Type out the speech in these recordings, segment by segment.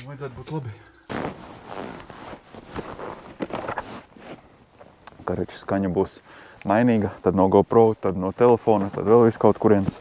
Vajadzētu būt labi. Kareči skaņa būs mainīga, tad no GoPro, tad no telefona, tad vēl viss kaut kurienes.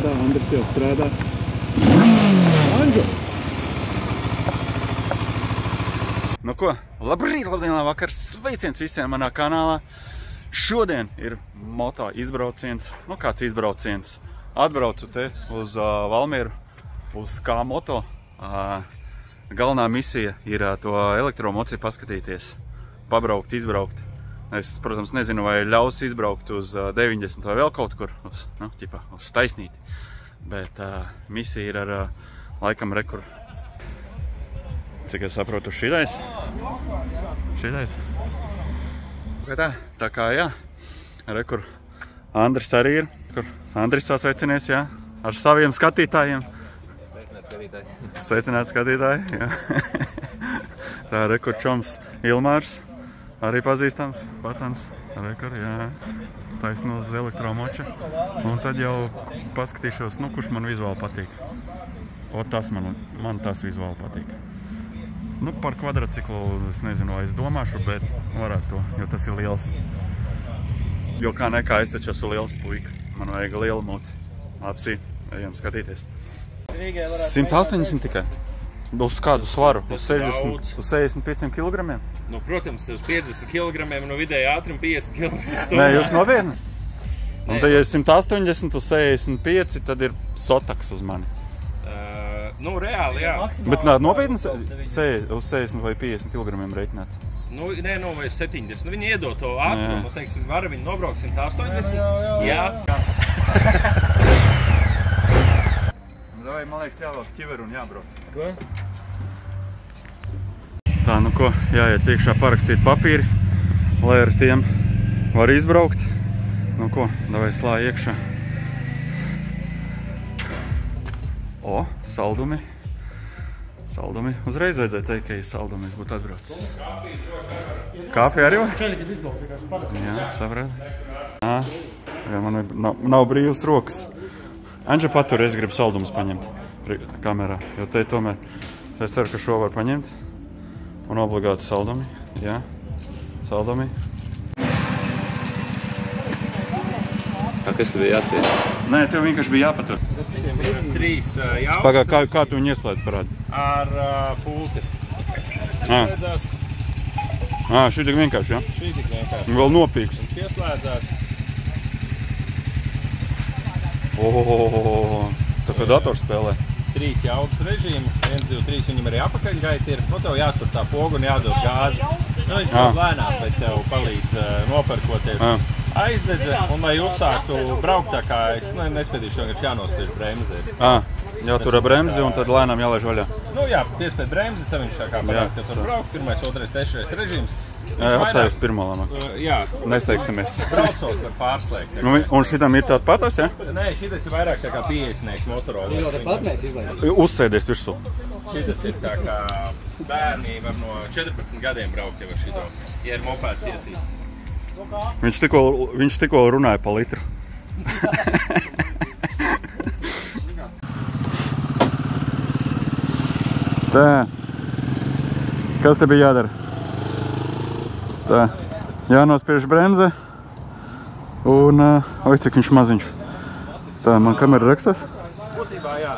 Andris jau strādā. Anģu! Nu ko, labrīt, labdien, labvakar, sveiciens visiem manā kanālā. Šodien ir moto izbrauciens, nu kāds izbrauciens. Atbraucu te uz Valmieru, uz K-moto. Galvenā misija ir to elektromociju paskatīties, pabraukt, izbraukt. Es, protams, nezinu, vai ļaus izbraukt uz 90 vai vēl kaut kur, uz taisnīti. Bet misija ir ar laikam rekur. Cik es saprotu, šitais? Šitais? Tā kā, jā, rekur. Andris arī ir. Andris sasveicinies, jā, ar saviem skatītājiem. Sveicināt skatītāji, jā. Tā rekur čoms Ilmārs. Arī pazīstams, pacens, rekar, jā, taisno uz elektromoča. Un tad jau paskatīšos, nu, kurš man vizuāli patīk. O, tas man tas vizuāli patīk. Nu, par kvadratciklu es nezinu, vai es domāšu, bet varētu to, jo tas ir liels. Jo kā nekā, es taču esmu liels puika. Man vajag liela moci. Lapsī, ejam skatīties. 180 tikai. Uz kādu svaru? Uz 65 kilogramiem? Nu, protams, uz 50 kilogramiem no vidēja ātruma 50 km/h. Nē, jūs nopietni? Un tad, ja 180 uz 65, tad ir sotaks uz mani. Nu, reāli, jā. Bet nopietni uz 60 vai 50 kilogramiem reiķināts? Nu, nē, no vai 70. Viņi iedod to ātrumu, teiksim, var viņi nobraukt 180. Jā. Man liekas, jāvelk ķiveru un jābrauc. Ko? Tā, nu ko, jāiet iekšā parakstīt papīri, lai ar tiem var izbraukt. Nu ko, davai slāj iekšā. O, saldumi. Saldumi. Uzreiz vajadzēja teikt, ka ja saldumi es būtu atbraucis. Kāpī arī vai? Jā, saprāt. Jā, man nav brīvas rokas. Anģa patur, es gribu saldumus paņemt kamerā, jo te tomēr es ceru, ka šo var paņemt. Un obligāti saldumi, jā, saldumi. Kas tev bija jāsties? Nē, tev vienkārši bija jāpatur. Šitiem ir 3 jauks. Pagā, kā tu viņu ieslēdz parādi? Ar pulti. Ieslēdzās. Šī tik vienkārši, jā? Šī tik vienkārši. Vēl nopīks. Viņš ieslēdzās. Tā kā dators spēlē. 3 jaudas režīmu, 1, 2, 3, viņam arī apakaļgaita ir. Nu, tev jātur tā pogu un jādod gāzi. Nu, viņš ļoti lēnām, bet tev palīdz noparkoties. Aizdedze, un lai uzsāktu braukt tā kā es nespētīšu, vienkārši jānospiež bremzē. Jātur bremzi un tad lēnām jālaiž vaļā. Nu jā, piespēt bremzi, tad viņš tā kā parāda, ka tur braukt. 1, 2, 3 režīms. Atstājies pirmā lēmā. Jā. Nesteigsimies. Braucot var pārslēgt. Un šitam ir tāda patas, ja? Nē, šitas ir vairāk tā kā 50-nieks Motorola. Jau tāpat mēs izlaidām. Uzsēdies virsū. Šitas ir tā kā bērni var no 14 gadiem braukt jau ar šito, ja ir mopēta tiesības. Viņš tikko runāja pa litru. Tā. Kas te bija jādara? Tā. Jānospiež bremze. Un, oi, cik viņš maziņš. Tā, man kamera rakstās? Būtībā, jā.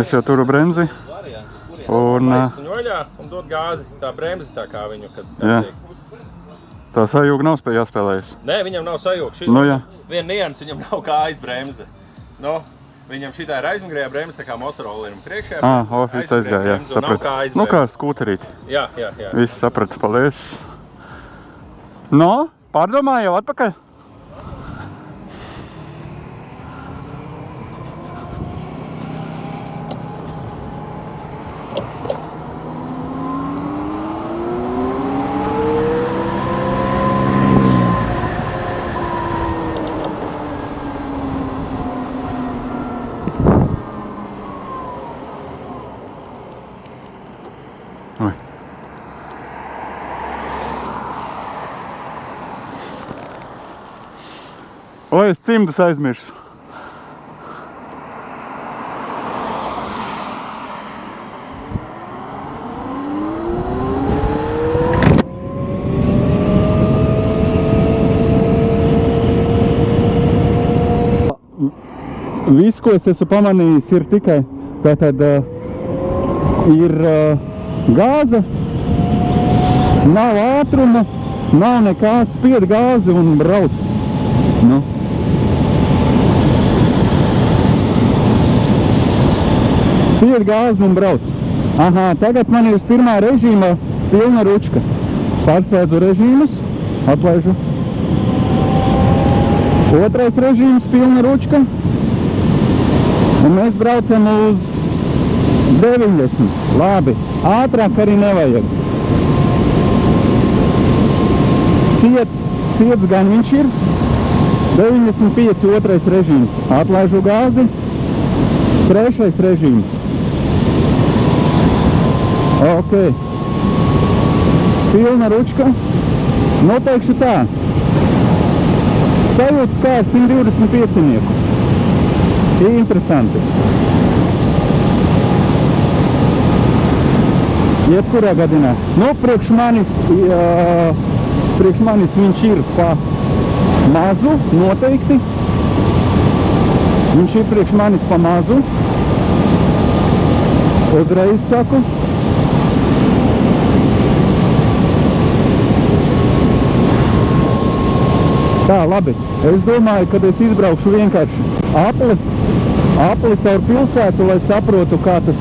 Es jau turu bremzi. Un... Laist viņu oļā un dot gāzi. Tā bremze tā kā viņu, kad tiek. Tā sajūga nav jāspēlējas? Nē, viņam nav sajūga. Nu, jā. Viena nians, viņam nav kājas bremze. Nu, viņam šitā ir aizmugurējā bremze, tā kā Motorola ir priekšējā bremze. Viss aizgāja, jā, sapratu. Nu, kā skūterīti. Jā. Viss sapratu, paldies. No, pārdomāju jau atpakaļ. es cimdus aizmirsu. Viss, ko es esmu pamanījis, ir tikai tātad ir gāze, nav ātruma, nav nekā, spied gāzi un brauc. Nu. Spied gāzi un brauc. Aha, tagad man ir uz pirmā režīma pilna ručka. Pārslēdzu režīmus, atlaižu. Otrais režīms pilna ručka. Un mēs braucam uz 90. Labi, ātrāk arī nevajag. Ciets gan viņš ir. 95. Otrais režīms. Atlaižu gāzi. Trešais režīms. Ok. Pilna ručka. Noteikšu tā. Sajūtas kā 125. Interesanti. Jebkurā gadījumā. Nu, priekš manis viņš ir pa mazu, noteikti. Viņš ir priekš manis pa mazu. Uzreiz saku. Tā, labi. Es domāju, kad es izbraukšu vienkārši apli caur pilsētu, lai saprotu, kā tas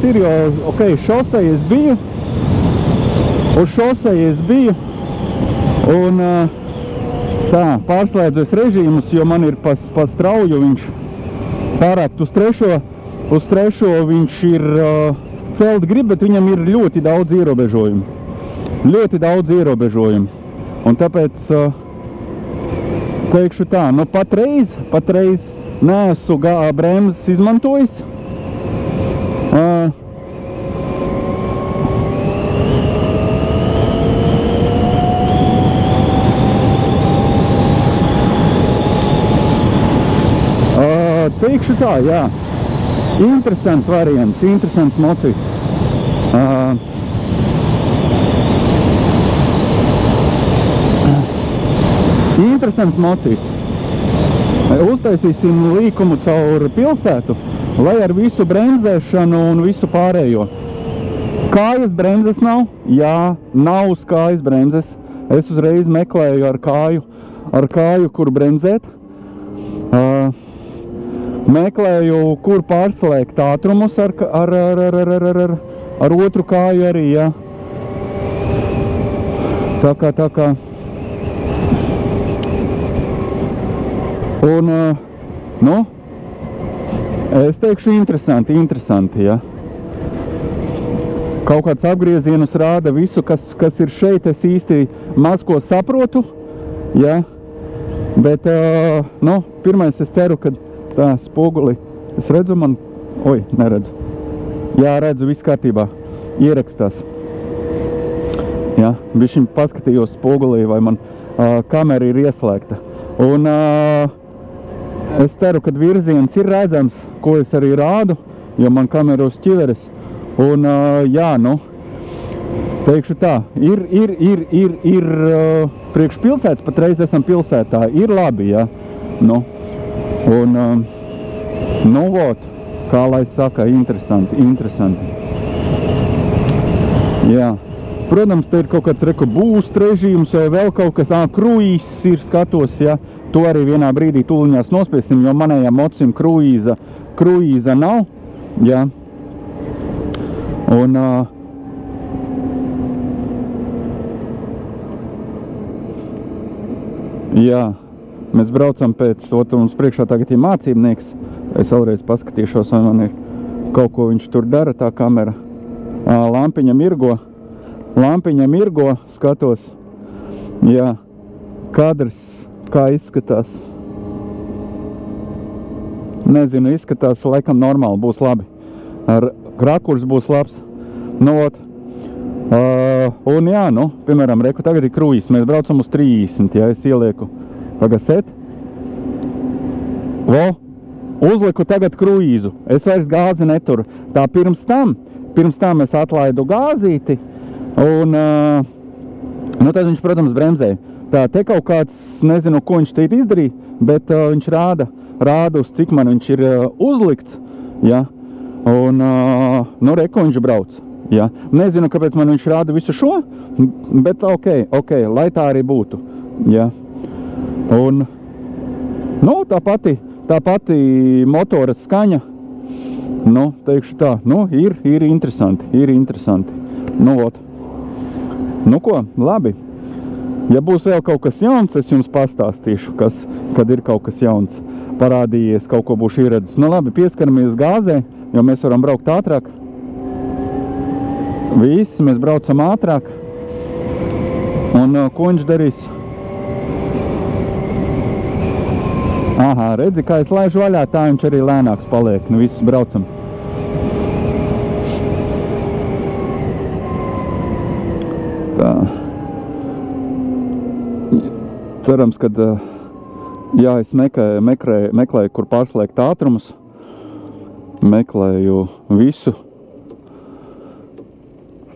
ir. Jo, ok, šosei es biju. Uz šosei es biju. Un tā, pārslēdzos režīmus, jo man ir pa strauju viņš pārākt uz trešo viņš ir celt grib, bet viņam ir ļoti daudz ierobežojumu. Un tāpēc teikšu tā, nu patreiz neesmu bremzes izmantojis. Teikšu tā, jā. Interesants variants, interesants mocīts. Interesants mocīts. Uztaisīsim līkumu caur pilsētu, lai ar visu bremzēšanu un visu pārējo. Kājas bremzes nav? Jā, nav uz kājas bremzes. Es uzreiz meklēju ar kāju, kur bremzēt. Meklēju, kur pārslēgt ātrumus ar otru kāju arī, jā. Tā kā. Un, nu, es teikšu interesanti, jā. Kaut kāds apgriezienus rāda visu, kas ir šeit, es īsti maz ko saprotu, jā. Bet, nu, pirmais es ceru, ka tā spoguli, es redzu neredzu. Jā, redzu, viss kārtībā, ierakstās. Jā, bišķiņ paskatījos spogulī, vai man kamera ir ieslēgta. Un es ceru, ka virziens ir redzams, ko es arī rādu, jo man kamera uz ķiveres. Un jā, nu, teikšu tā, ir priekš pilsētas, patreiz esam pilsētā, ir labi, jā, nu. Un, nu, vot, kā lai saka, interesanti. Jā. Protams, te ir kaut kāds boost režīms vai vēl kaut kas, kruīzs ir skatos, jā. To arī vienā brīdī tūliņās nospiesim, jo manējām mocim kruīza nav, jā. Un, jā. Mēs braucam pēc, mums priekšā tagad ir mācībnieks. Es vēlreiz paskatīšos, vai man ir kaut ko viņš tur dara, tā kamera. Lampiņa mirgo, skatos. Jā, kadrs, kā izskatās. Nezinu, izskatās, laikam normāli, būs labi. Rakurs būs labs. Nu, un jā, nu, piemēram, tagad ir kruīzs. Mēs braucam uz 30, ja es ielieku Pagasēt. Uzliku tagad kruīzu. Es vairs gāzi neturu. Tā pirms tam es atlaidu gāzīti un, tad viņš, protams, bremzēja. Tā, te kaut kāds, nezinu, ko viņš te ir izdarīja, bet viņš rāda uz cik man viņš ir uzlikts, ja, un, reko viņš brauc, ja. Nezinu, kāpēc man viņš rāda visu šo, bet ok, lai tā arī būtu, ja. Un, tā pati motora skaņa, teikšu tā, ir interesanti. Ko, labi. Ja būs vēl kaut kas jauns, es jums pastāstīšu, kad ir kaut kas jauns parādījies, kaut ko būšu ieredzis. Labi, pieskaramies gāzē, jo mēs varam braukt ātrāk. Visi, mēs braucam ātrāk. Un ko viņš darīs? Aha, redzi, kā es laižu vaļā, tā viņš arī lēnāks paliek. Visi braucam. Tā. Cerams, kad es meklēju, kur pārslēgt ātrumus, meklēju visu.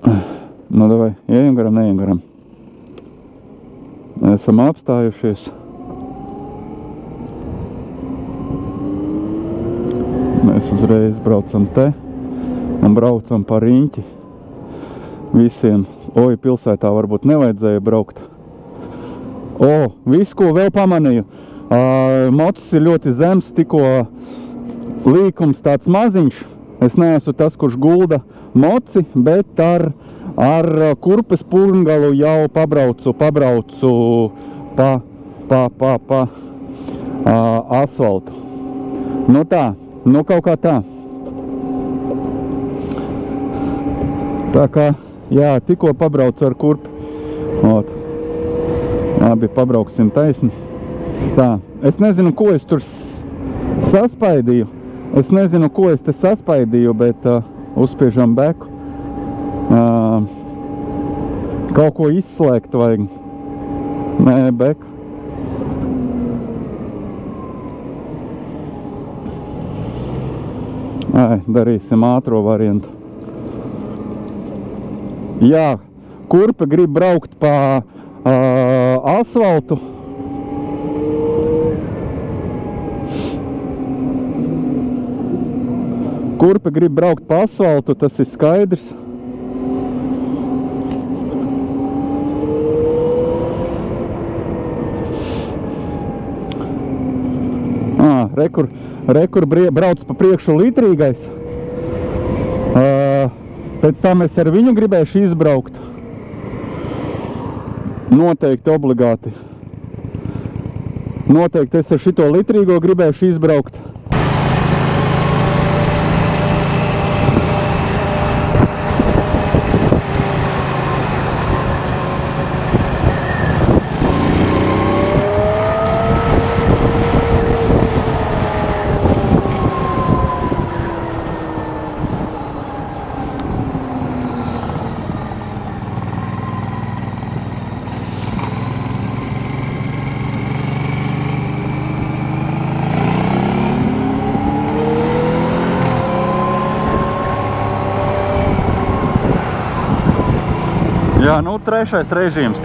Davai, ejam garam, neejam garam. Esam apstājušies. Mēs uzreiz braucam te un braucam pa riņķi. Visiem, pilsētā varbūt nevajadzēja braukt. Visu, ko vēl pamanīju. Mocis ir ļoti zems, tikko līkums tāds maziņš. Es neesmu tas, kurš gulda moci, bet ar kurpes purngalu jau pabraucu pa asfaltu. Kaut kā tā. Tā kā, jā, tikko pabraucu ar kurpi. Labi, pabrauksim taisni. Tā, es nezinu, ko es tur saspaidīju. Bet uzspiežam beku. Kaut ko izslēgt vajag. Nē, beku. Darīsim ātro variantu. Jā, kurpe grib braukt pa asfaltu. Kurpe grib braukt pa asfaltu, tas ir skaidrs. Rekur brauc pa priekšu litrīgais. Pēc tam es ar viņu gribēšu izbraukt. Noteikti obligāti. Noteikti es ar šito litrīgo gribēšu izbraukt. Jā, trešais režīms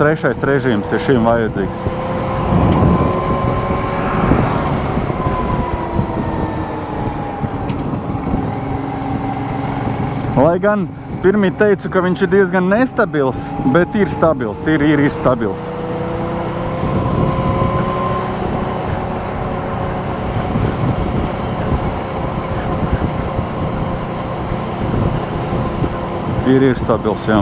ir šim vajadzīgs. Lai gan pirmī teicu, ka viņš ir diezgan nestabils, bet ir stabils, ir stabils. Ir stabils, jā.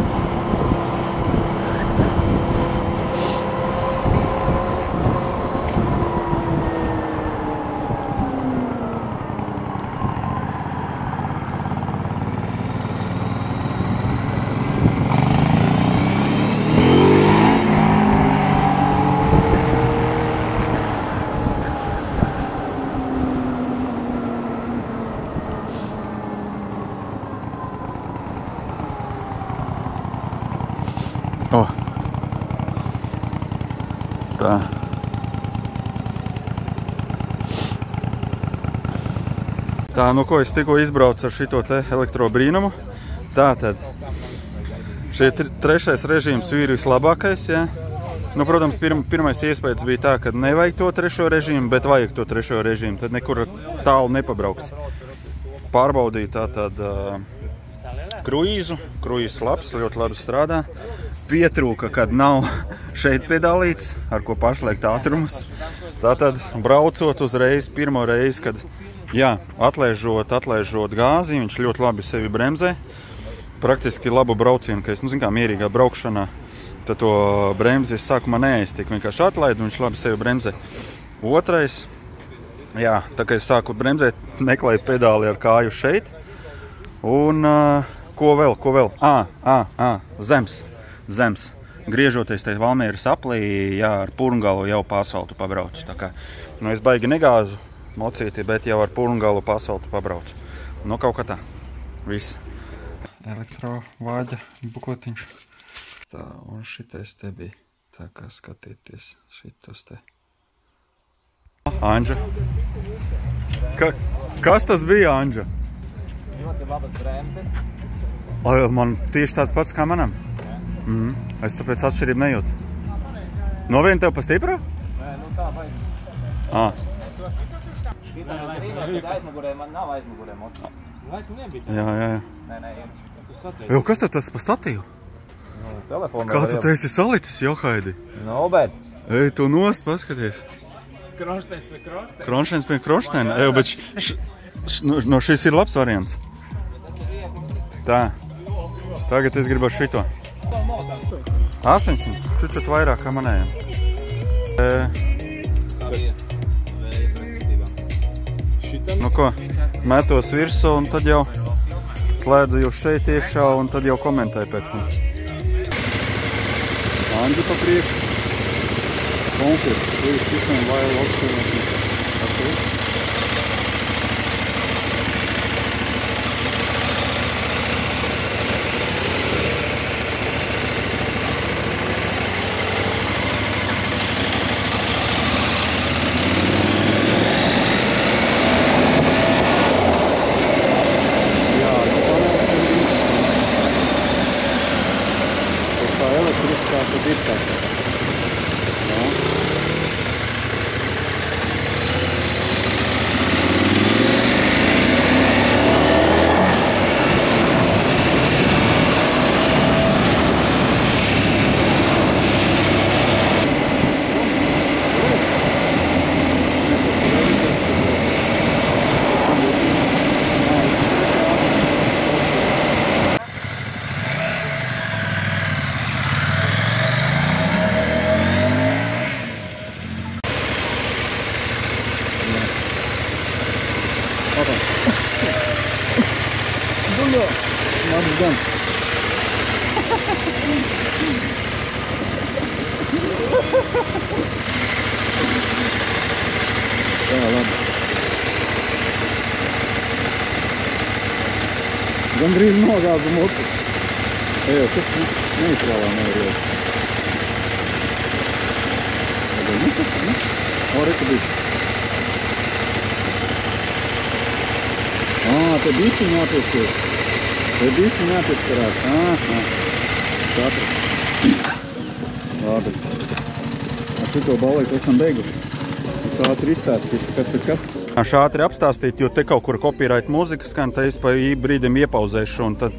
Tā, nu ko es tikko izbraucu ar šito te elektrobrīnumu. Tātad, šie trešais režīms ir vislabākais, ja? Nu, protams, pirmais iespējas bija tā, ka nevajag to trešo režīmu, bet vajag to trešo režīmu, tad nekur tālu nepabrauks. Pārbaudīju tātad kruīzs labs, ļoti labi strādā. Pietrūka, kad nav šeit pedālīts, ar ko pašliekt ātrumus. Tātad, braucot uzreiz, pirmo reizi, kad, jā, atlaižot gāzi, viņš ļoti labi sevi bremzē. Praktiski labu braucienu, ka es, nu, zin kā, mierīgā braukšanā, tad to bremzi es sākumā neaiztiku, vienkārši atlaidu, viņš labi sevi bremzē. Otrais, jā, tā kā es sāku bremzēt, meklēju pedāli ar kāju šeit. Un ko vēl? Zems. Griežoties te Valmieras aplī, jā, ar Purngalu jau pa asfaltu pabraucu. Tā kā, nu, es baigi negāzu mocīti, bet jau ar Purngalu pa asfaltu pabraucu. Nu, kaut kā tā. Viss. Elektrovāģa bukletiņš. Tā, un šitais te bija. Tā kā skatieties šitos te. Anģa. Kas tas bija, Anģa? Ļoti labas bremzes. Man tieši tāds pats kā manam? Es tāpēc atšķirību nejūtu. Novien tev pa stipru? Nē, nu tā vajag. Šitā es brīnos, kad aizmugurē man nav aizmugurē moto. Laiku nebija. Jā. Nē, Jo, kas tev tas pa statīvu? telefonu. Kā tu te esi salicis, Johaidi? No, bet. Ej, tu nost, paskaties. Kronšteins pie kronšteina. Kronšteins pie kronšteina. Ej, bet no šis ir labs variants. Tā. Tagad es gribu ar šito. 800. Čučut vairāk kā manējiem. Nu ko, metos virsū un tad jau slēdzu jūs šeit iekšā un tad jau komentēju pēc tam. Anģi pa priekšu. Konflikt. Tu ir sistēma vajag opcionēt. Gandrīz nogāzu motu. Ej, tas neitrālā nevar iet. Reka bišķi. Te bišķi neapiesties. Te bišķi neapieskarās. Labi. Ar šito balīti esam beiguši. Tas ātri izstāstīt, kas ir kas. Ātri apstāstīt, jo te kaut kur copyright mūzika skan, te es pa brīdim iepauzēšu un tad...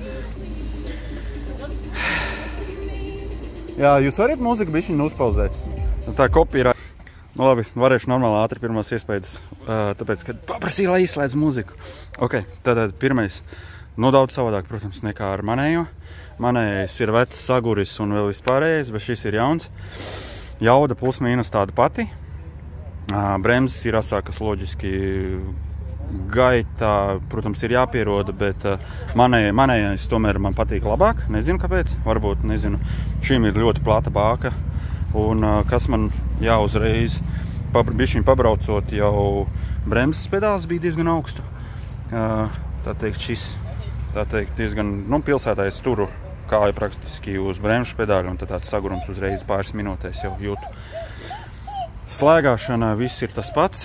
Jā, jūs varat mūziku bišķiņu uzpauzēt? Tā copyright... Nu labi, varēšu normāli ātri pirmās iespējas, tāpēc, kad paprasīju, lai izslēdz mūziku. Ok, tātad pirmais, nu daudz savādāk, protams, nekā ar manējo. Manējais ir vecs, saguris un vēl vispārējais, bet šis ir jauns. Jauda plus mīnus tāda pati. Bremzes ir asākas loģiski. Gaitā, protams, ir jāpieroda, bet manējais tomēr man patīk labāk. Nezinu, kāpēc, varbūt, nezinu. Šīm ir ļoti plata bāka. Un kas man jāuzreiz bišķiņ pabraucot, jau bremzes pedāls bija diezgan augstu. Tā teikt, šis, diezgan, nu, pilsētā es turu kāju praktiski uz bremžu pedāļu, un tad tāds sagurums uzreiz pāris minūtēs jau jūtu. Slēgāšana viss ir tas pats.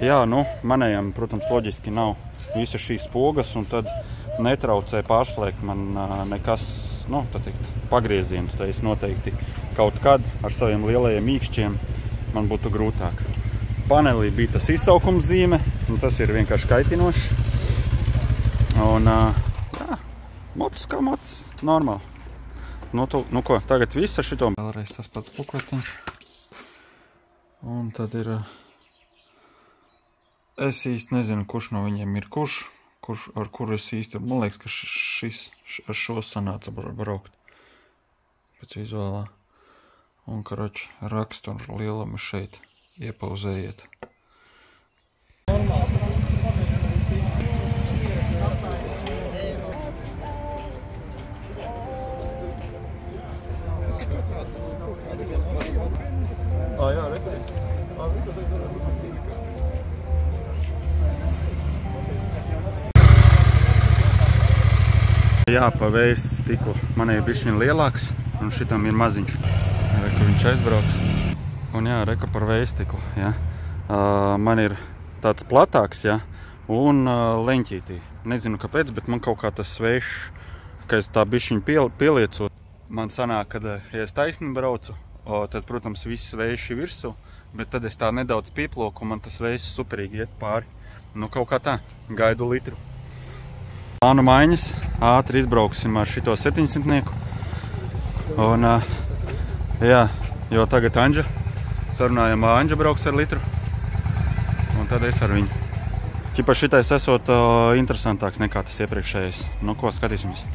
Jā, nu, manējam, protams, loģiski nav visas šīs pogas, un tad netraucē pārslēgt man nekas, nu, tā teikt, pagriezienus. Tā es noteikti kaut kad ar saviem lielajiem mīkšķiem man būtu grūtāk. Panelī bija tas izsaukums zīme, un tas ir vienkārši kaitinoši. Un, jā, mots kā mots, normāli. Nu ko, tagad viss ar šito. Vēlreiz tas pats bukletiņš. Un tad ir, es īsti nezinu, kurš no viņiem ir kurš, ar kuru es īsti, man liekas, ka ar šo sanāca braukt pēc vizuālā. Un, karoči, rakstu un lielumu šeit iepauzējiet. Jā, pa vējas stiklu man ir bišķiņ lielāks, un šitam ir maziņš. Reku viņš aizbrauc. Un jā, reku par vējas stiklu, jā. Man ir tāds platāks, jā, un leņķītī. Nezinu kāpēc, bet man kaut kā tas svešs, ka es tā bišķiņ pieliecot. Man sanāk, kad ja es taisni braucu, tad, protams, viss vējš ir virsū, bet tad es tā nedaudz pieploku, un man tas vējs superīgi iet pāri. Nu, kaut kā tā, gaidu litru. Plānu maiņas, ātri izbrauksim ar šito 700-nieku. Un, jā, jo tagad Anģa, sarunājam, Anģa brauks ar litru. Un tad es ar viņu. Ķipa šitais esot interesantāks nekā tas iepriekšējais. Nu, ko, skatīsimies.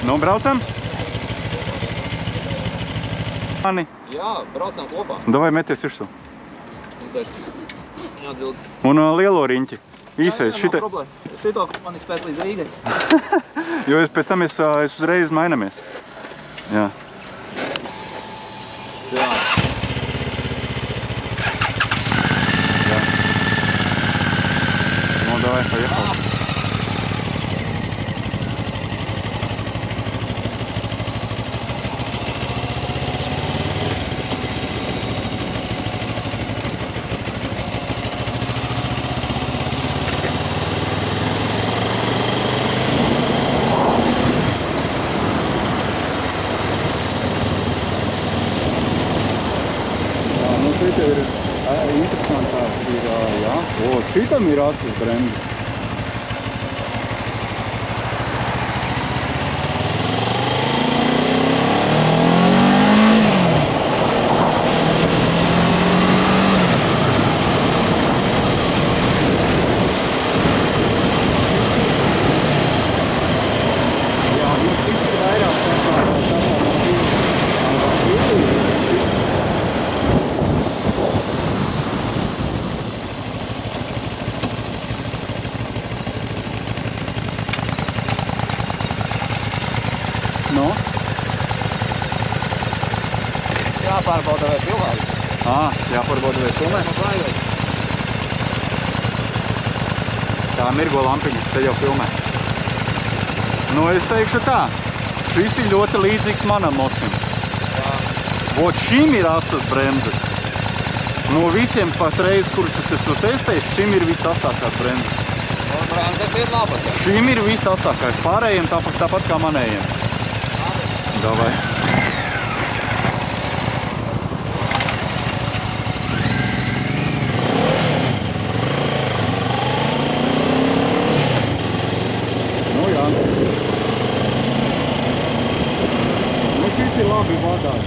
Nu, braucam? Mani? Jā, braucam kopā. Davai meties virsū. Jāatbild. Un lielo riņķi. Īsais. Jā, nav problēma. Šito man ir spēc līdz Rīgai. Jo pēc tam es uzreiz mainamies. Jā. Jā. Jā. Nu, davai, paiekal. Šitam ir asas bremzes. No? Jāpārbauda vai filmē. Jāpārbauda vai filmē? Tā mirgo lampiņa, te jau filmē. Nu, es teikšu tā. Šis ir ļoti līdzīgs manam mocim. Vot šim ir asas bremzes. No visiem patreiz, kurus es esmu testējis, šim ir visasākās bremzes. Bremzes ir labas. Šim ir visasākās. Pārējiem tāpat kā manējiem. Давай. Nu jā. Nu šis ir labi vadāt,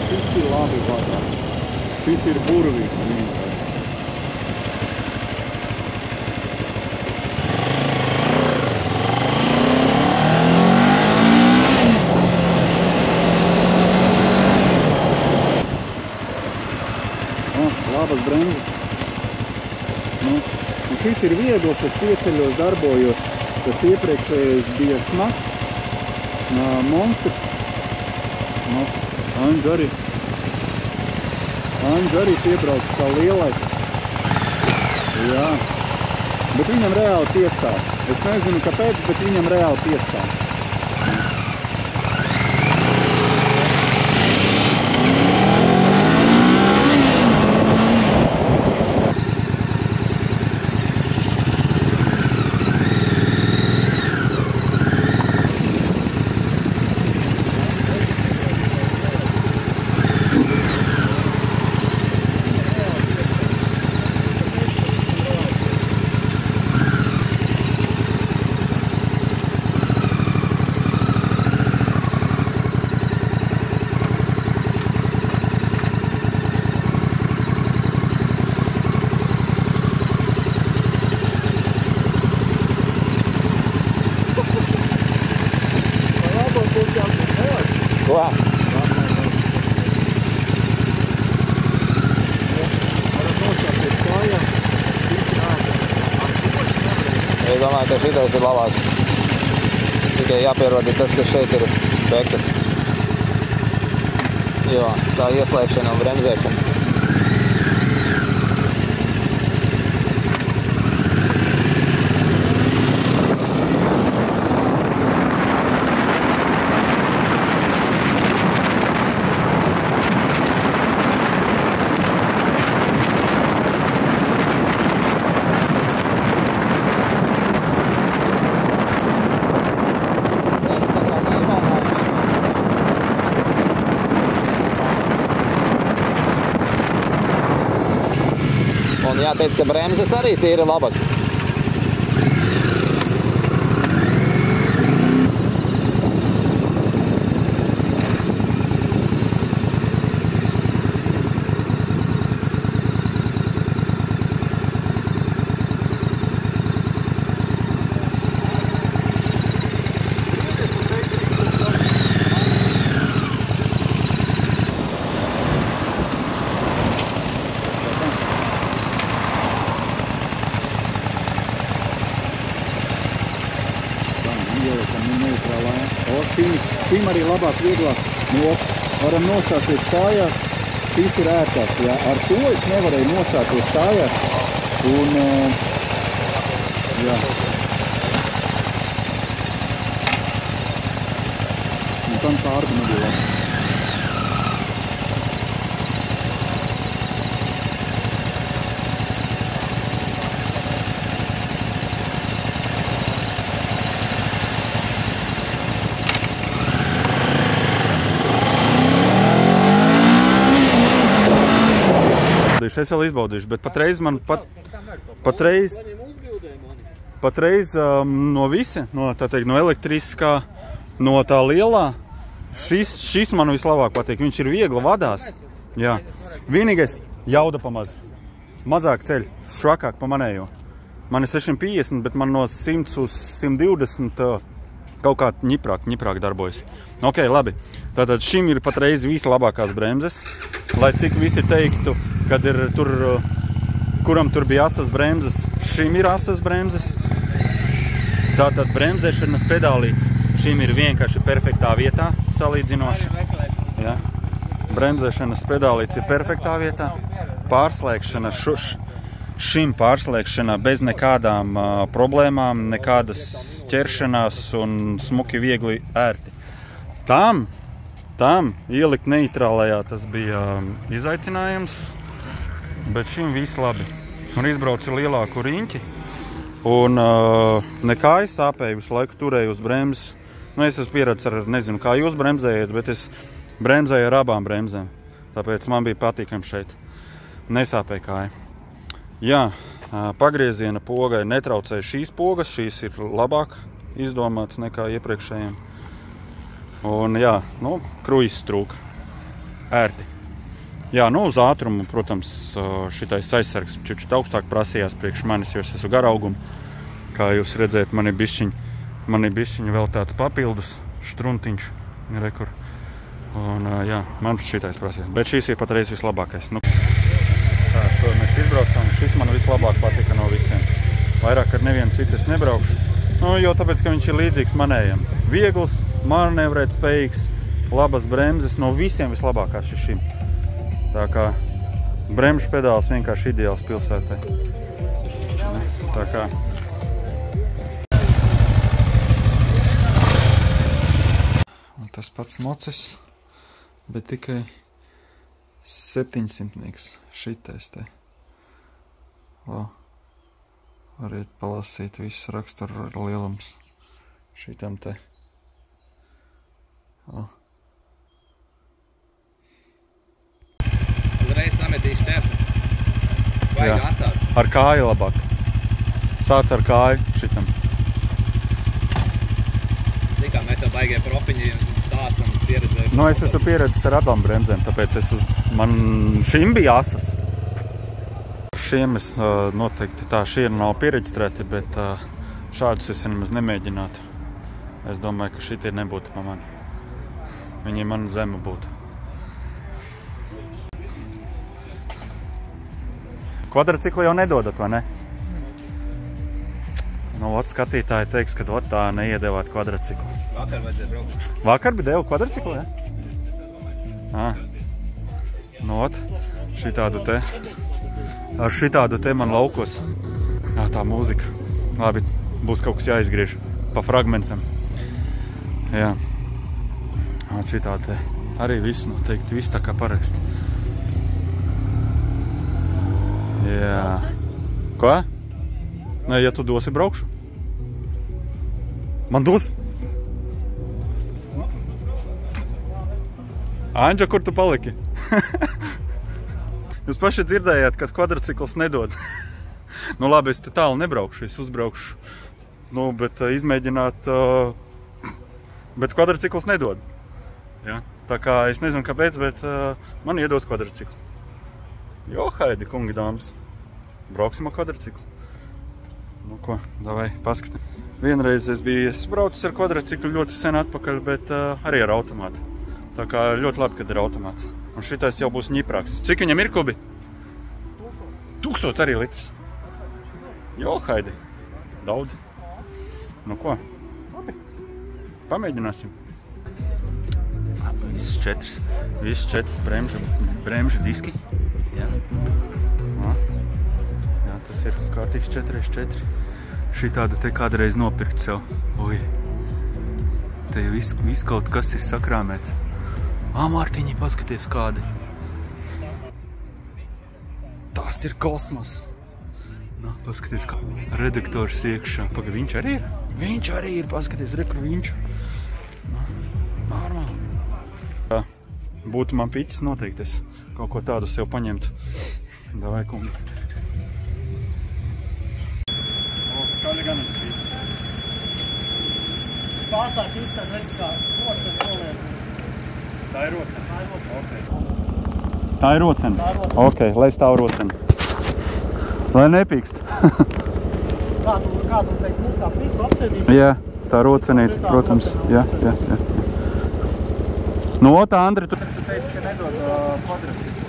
Šis ir burvīgs vienkārši. Labas bremzes. Nu, un šis ir viegls, es pieceļos, darbojos. Tas iepriekšējais bija smags. Monstrs. Nu, Anģa arī piebrauc kā lielais. Jā. Bet viņam reāli piestāv. Es nezinu, kāpēc, bet viņam reāli piestāv. Es domāju, ka šitais ir labāk. Tikai jāpierodi tas, ka šeit ir bekas. Jo, tā ieslēgšana un bremzēšana. Un jāteic, ka bremzes arī tīri labas. Šim arī labāk, vieglāk. Varam nostāties kājās. Šis ir ērtāk. Ja? Ar to es nevarēju nostāties kājās. Un, jā. Un tam pārdu nebija labi. Es vēl izbaudīšu, bet patreiz no visa, no elektriskā, no tā lielā, šis man vislabāk patīk. Viņš ir viegli vadās. Jā. Vienīgais jauda pamaz. Mazāk ceļ, švakāk pa manējo. Man ir 650, bet man no 100 uz 120 kaut kā ņiprāk darbojas. Ok, labi. Tātad šim ir patreiz vislabākās bremzes. Lai cik visi teiktu, kad ir tur, kuram tur bija asas bremzes, šim ir asas bremzes. Tātad bremzēšanas pedālīts šim ir vienkārši perfektā vietā, salīdzinoši. Ja? Bremzēšanas pedālīts ir perfektā vietā. Pārslēgšana šim pārslēgšana bez nekādām problēmām, nekādas ķeršanās un smuki viegli ērti. Tam ielikt neitrālajā tas bija izaicinājums, bet šim viss labi. Un izbraucu lielāku riņķi un nekāja sāpēju, visu laiku turēju uz bremzes. Nu, es esmu pieredzis ar, nezinu, kā jūs bremzējat, bet es bremzēju ar abām bremzēm. Tāpēc man bija patīkami šeit. Nesāpēja kāja. Jā, pagrieziena pogai netraucēja šīs pogas, šīs ir labāk izdomāts nekā iepriekšējiem. Un jā, nu, kruīzes trūka. Ērti. Jā, nu, uz ātrumu, protams, šitais aizsargs čučut augstāk prasījās priekš manis, jo es esmu garauguma. Kā jūs redzēt, man ir bišķiņ vēl tāds papildus štruntiņš, rekur. Un jā, man šitais prasījās. Bet šīs ir patreiz vislabākais. Nu, tā, šo mēs izbraucām. Šis man vislabāk patika no visiem. Vairāk ar nevienu citu es nebraukšu. Nu, jo tāpēc, ka viņš ir līdzīgs manējam. Viegls, manevrēt spējīgs, labas bremzes, no visiem vislabākās šim. Tā kā bremžu pedāls vienkārši ideāls pilsētai. Tā kā pats mocis, bet tikai 700 šitais te. Variet palasīt viss raksturu lielums šitam te. Uzreiz sametīs šķērtu. Vajag asāt. Ar kāju labāk. Sāc ar kāju šitam. Tikā mēs jau baigie propiņi stāstam pieredzējuši. Nu, es esmu pieredzis ar abām bremzēm, tāpēc man šim bija asas. Šiem es noteikti šie nav piereģistrēti, bet šādus es nemaz nemēģinātu. Es domāju, ka šitie nebūtu pa mani. Viņi man zema būtu. Kvadricikli jau nedodat, vai ne? Nu, skatītāji teiks, ka tā neiedevāt kvadricikli. Vakar vajadzēja braukt. Vakar bija devu kvadricikli, ja? Nu, šitādu te. Ar šitādu te man laukos. Jā, tā mūzika. Labi, būs kaut kas jāizgriež pa fragmentam. Jā. Šitādu te. Arī viss noteikti, viss tā kā parakst. Jā. Ko? Nē, ja tu dosi braukšu? Man dos? Anģa, kur tu paliki? Jūs paši dzirdējāt, ka kvadricikls nedod. Nu labi, es te tālu nebraukšu, es uzbraukšu. Nu, bet izmēģināt... Bet kvadricikls nedod. Ja? Tā kā es nezinu kāpēc, bet man iedos kvadriciklu. Jo, haidi, kungi dāmas. Brauksim ar kvadriciklu. Nu ko, davai, paskatām. Vienreiz es biju braucis ar kvadriciklu ļoti sen atpakaļ, bet arī ar automātu. Tā kā ļoti labi, kad ir automāts. Un šitais jau būs ņiprāks. Cik viņam ir kubi? 1000 arī litrs. Jo, haidi. Daudz. Nu ko? Labi. Pamēģināsim. Viss 4. Viss 4 bremžu diski. Jā. Jā, tas ir kārtīgs 4x4. Šitādu te kādreiz nopirkt sev. Ui. Te jau viss kaut kas ir sakrāmēts. Mārtiņi, paskaties kādi. Tas ir kosmos. Nā, paskaties kā. Redaktors iekšā. Paga, viņš arī ir? Viņš arī ir, paskaties, rekur viņš. Normāli. Tā, būtu man piķis noteikti, es kaut ko tādu sev paņemtu. Davai, kungi. Skaļi gan es piķis. Pārstāt īkstāt, redz kā rocen noliet. Tā ir rocena? Okay. Tā ir rocena? Ok, lai stāv rocena. Lai nepīkst. Kādu, teiksim, uzkāps visu apsēdīs? Jā, tā rocenīte, protams. Jā. Nu, tā, Andri, tu teici, ka nedod kvadriciklu.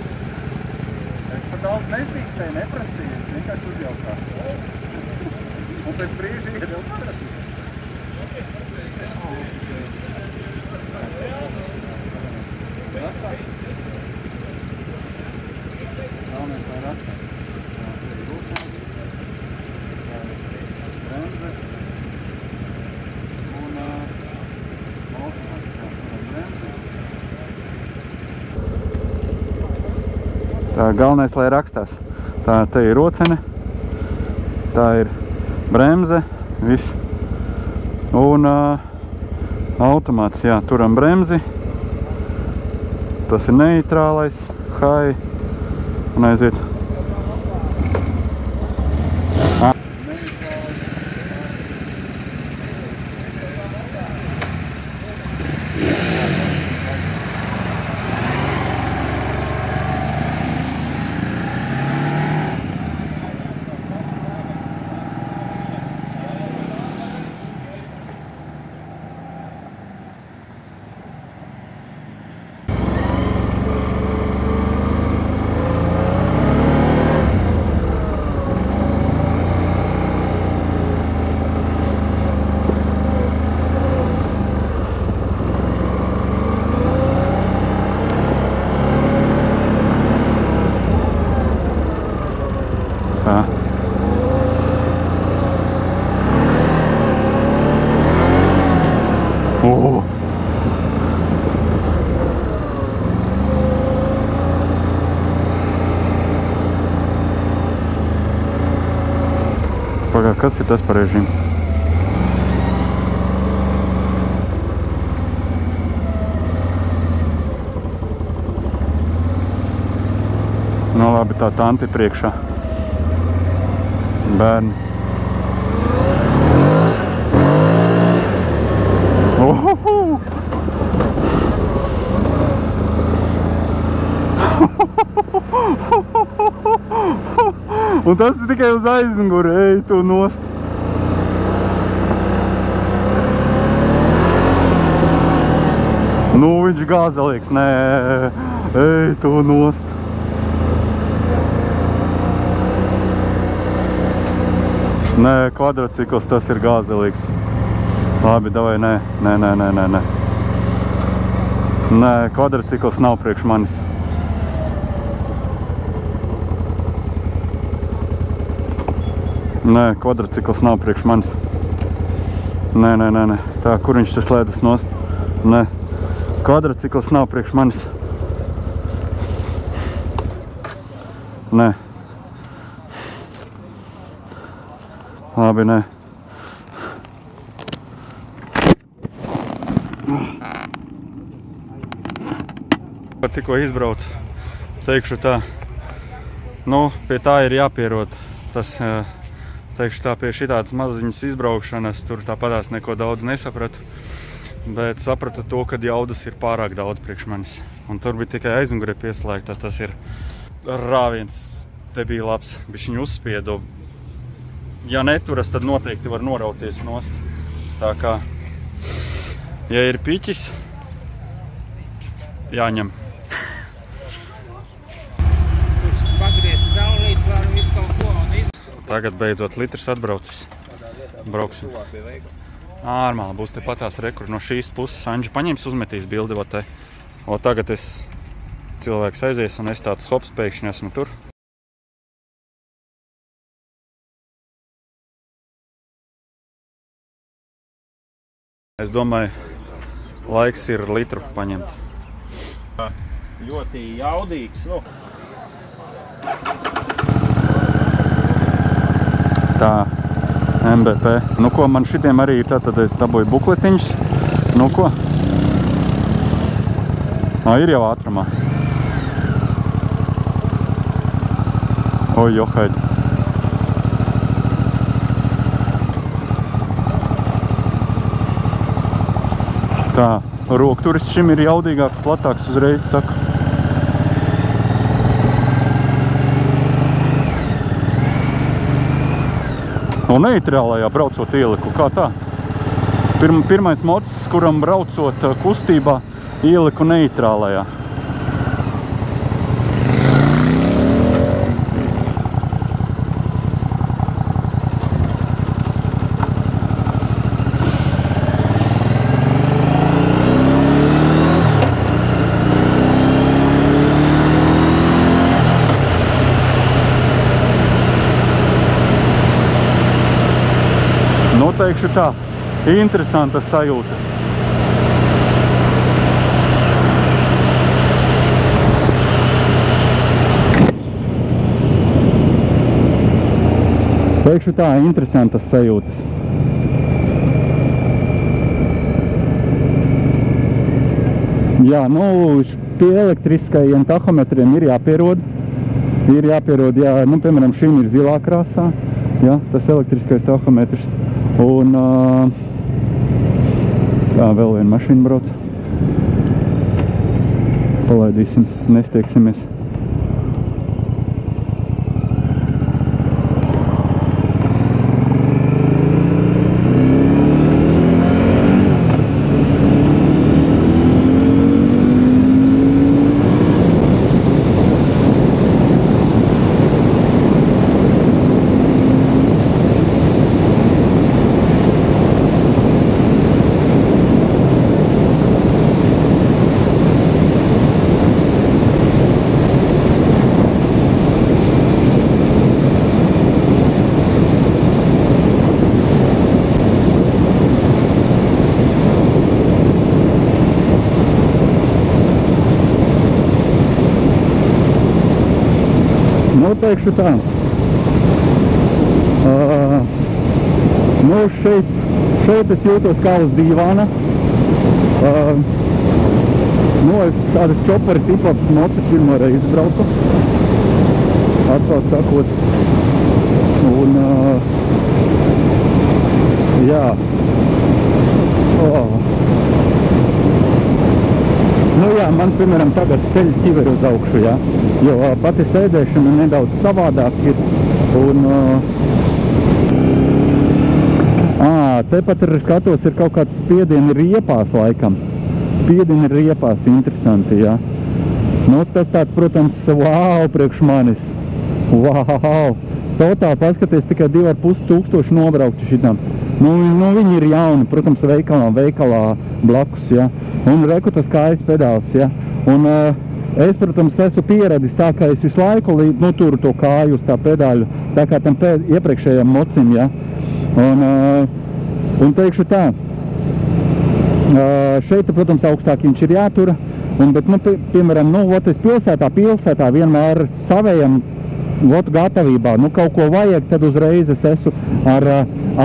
Es pat daudz nepīkstēju, neprasīju, es vienkārši uzjautā. Un pēc brīža iedēju kvadriciklu. Galvenais, lai ir atkas. Tā ir rūcens, tā ir bremze un automāts, tā ir bremze. Tā galvenais, lai rakstās. Tā te ir rocene, tā ir bremze, viss. Un automāts, jā, turam bremzi. Tas ir neitrālais, high, un aiziet. Tā. Kas ir tas par režīmu? Nu labi, tā tanti priekšā. Bērni. Ohoho! Un tas ir tikai uz aizmuguri, ej tu nost. Nu, viņš gāzelīgs, nē, ej tu nost. Nē, kvadrocikls tas ir gāzelīgs. Labi, davai, nē. Nē, kvadrocikls nav priekš manis. Nē, kvadrocikls nav priekš manis. Nē. Tā, kur viņš tas lēdus nost? Nē, kvadrocikls nav priekš manis. Nē. Labi, nē. Tikko izbrauc, teikšu tā, nu, pie tā ir jāpierod. Tas, teikšu tā, pie šitādas maziņas izbraukšanas, tur tāpatās neko daudz nesapratu, bet sapratu to, ka jaudas ir pārāk daudz priekš manis. Un tur bija tikai aizmugurē pieslēgta, tas ir rāviens, te bija labs, bišķiņu uzspiedu. Ja neturas, tad noteikti var norauties nost. Tā kā, ja ir piķis, jāņem. Tagad beidzot litrs atbraucis. Brauksim. Ārmāli būs te patās rekur no šīs puses. Anģi paņems, uzmetīs bildi, va te. O tagad cilvēks aizies un es tāds hops pēkšņi esmu tur. Es domāju, laiks ir litru paņemt. Ļoti jaudīgs, nu. Tā, MBP. Nu ko, man šitiem arī ir tā, tad es dabūju bukletiņus. Nu ko? Ir jau ātrumā. Oj, johaid. Tā, rokturis šim ir jaudīgāks, platāks uzreiz saku. Un neitrālajā braucot ieliku, kā tā? Pirmais mocis, kuram braucot kustībā, ieliku neitrālajā. Teikšu tā, interesantas sajūtas. Teikšu tā, interesantas sajūtas. Jā, nu, pie elektriskajiem tahometriem ir jāpierod. Jā, nu, piemēram, šim ir zilā krāsā. Jā, tas elektriskais tahometrs. Un tā, vēl viena mašīna brauc. Palaidīsim, nestieksimies. Teikšu tā, Nu, šeit es jūtos kā uz dīvāna. Nu, es tādu čoperi tipa mocekļu pirmo reizi braucu. Atklāt sakot. Un, jā. Nu jā, man, piemēram, tagad ceļ ķiveri uz augšu, jā. Jo pati sēdēšana nedaudz savādāk ir. Un, tepat ir, skatos, ir kaut kāds spiedieni riepās laikam. Spiedieni riepās, interesanti, jā. Nu, tas tāds, protams, wow, priekš manis. Wow. Totāli paskaties, tikai 2500 nobraukti šitam. Nu, viņi ir jauni, protams, veikalā blakus, ja. Un reku tas kājas pedāls, ja. Un es, protams, esmu pieradis tā, ka es visu laiku noturu to kāju uz tā pedāļu, tā kā tam iepriekšējam mocim, ja. Un teikšu tā, šeit, protams, augstāk viņš ir jātura, bet, nu, piemēram, nu, es pilsētā vienmēr savējam gatavībā, nu, kaut ko vajag, tad uzreiz es esmu ar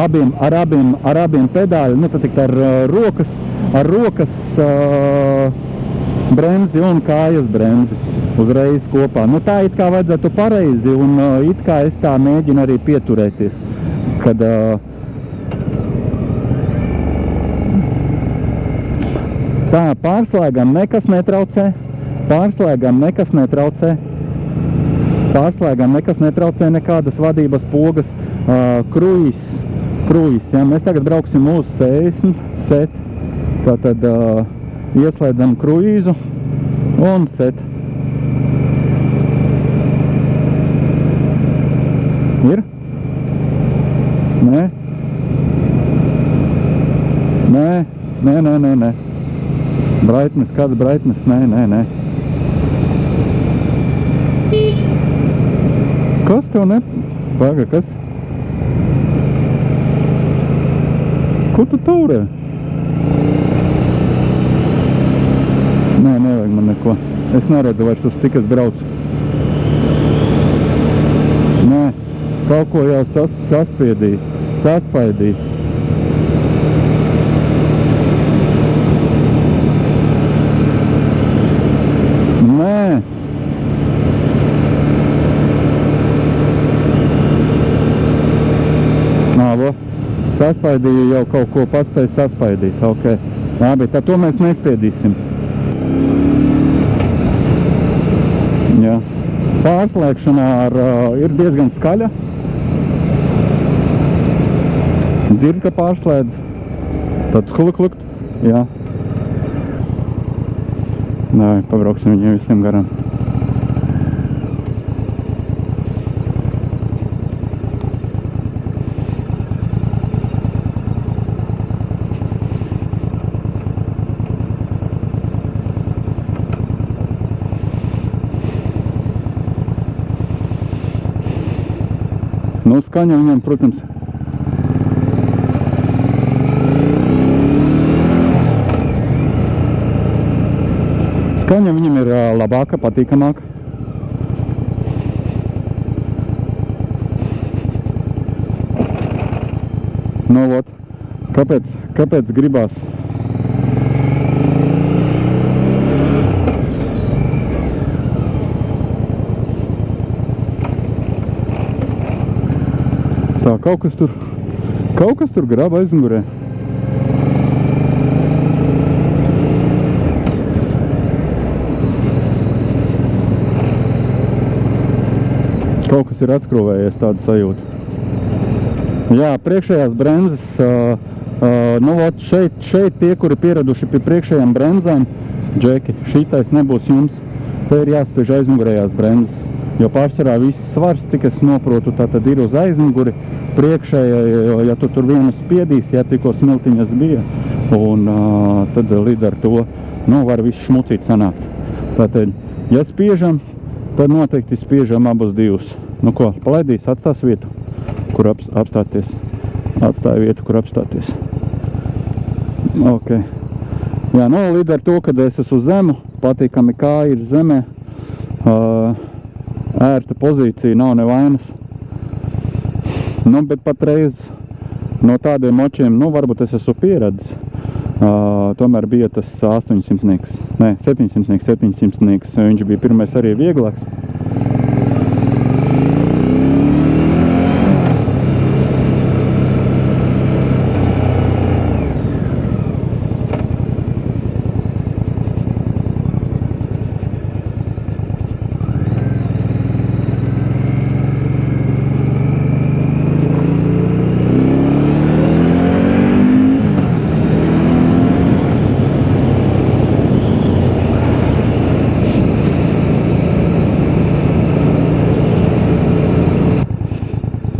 abiem pedāļu, nu, tad tikt ar rokas bremzi un kājas bremzi uzreiz kopā. Nu, tā it kā vajadzētu pareizi, un it kā es tā mēģinu arī pieturēties, kad tā pārslēgam nekas netraucē, nekādas vadības pogas, kruīz, ja. Mēs tagad brauksim uz 60 set, tātad ieslēdzam kruīzu un set. Ir? Nē? Nē. Brightness, kāds brightness? Nē. Kas tev ne... Paga, kas? Ko tu taurē? Nē, nevajag man neko. Es neredzu vairs uz cik es braucu. Nē, kaut ko jau saspaidīja. Saspaidīja jau kaut ko, paspēja saspaidīt. Ok, labi, tad to mēs nespiedīsim. Jā. Pārslēgšanā ir diezgan skaļa. Dzird, ka pārslēdz. Tad hlukt. Jā. Nē, pabrauksim viņiem visiem garām. Nu, skaņa viņam, protams, skaņa viņam ir labāka, patīkamāka. Nu, vot, kāpēc gribās? Tā, kaut kas tur graba aizmugurē. Kaut kas ir atskrūvējies, tāda sajūta. Jā, priekšējās bremzes, nu, vot šeit tie, kuri pieraduši pie priekšējām bremzēm, džeki, šitais nebūs jums, te ir jāspiež aizmugurējās bremzes. Jo pārsvarā viss svars, cik es noprotu, tā tad ir uz aizmuguri, priekšējā, ja tu tur vienu spiedīs, ja tikko smiltiņas bija, un tad līdz ar to, nu, var viss šmucīt sanākt. Tātad, ja spiežam, tad noteikti spiežam abus divus. Nu ko, palaidīs, atstās vietu, kur apstāties. Atstāja vietu, kur apstāties. Ok. Jā, nu, līdz ar to, kad es esmu zemu, patīkami kāja ir zemē, ērta pozīcija, nav nevainas. Nu, bet patreiz no tādiem močiem, nu varbūt es esmu pieredzis. Tomēr bija tas 800-nieks, ne, 700-nieks, viņš bija pirmais arī vieglāks.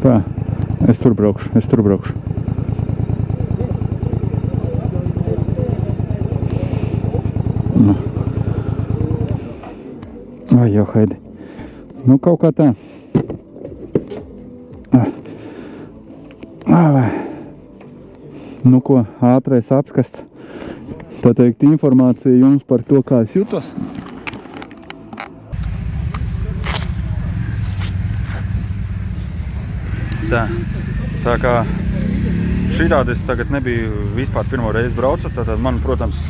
Tā, es tur braukšu. Nu. Ai, jau, Haidi. Nu, kaut kā tā. Nu, ko, ātrais apskasts. Tā teikt, informācija jums par to, kā es jutos. Tā kā šitādi es tagad nebiju vispār pirmo reizi braucat, tad man, protams,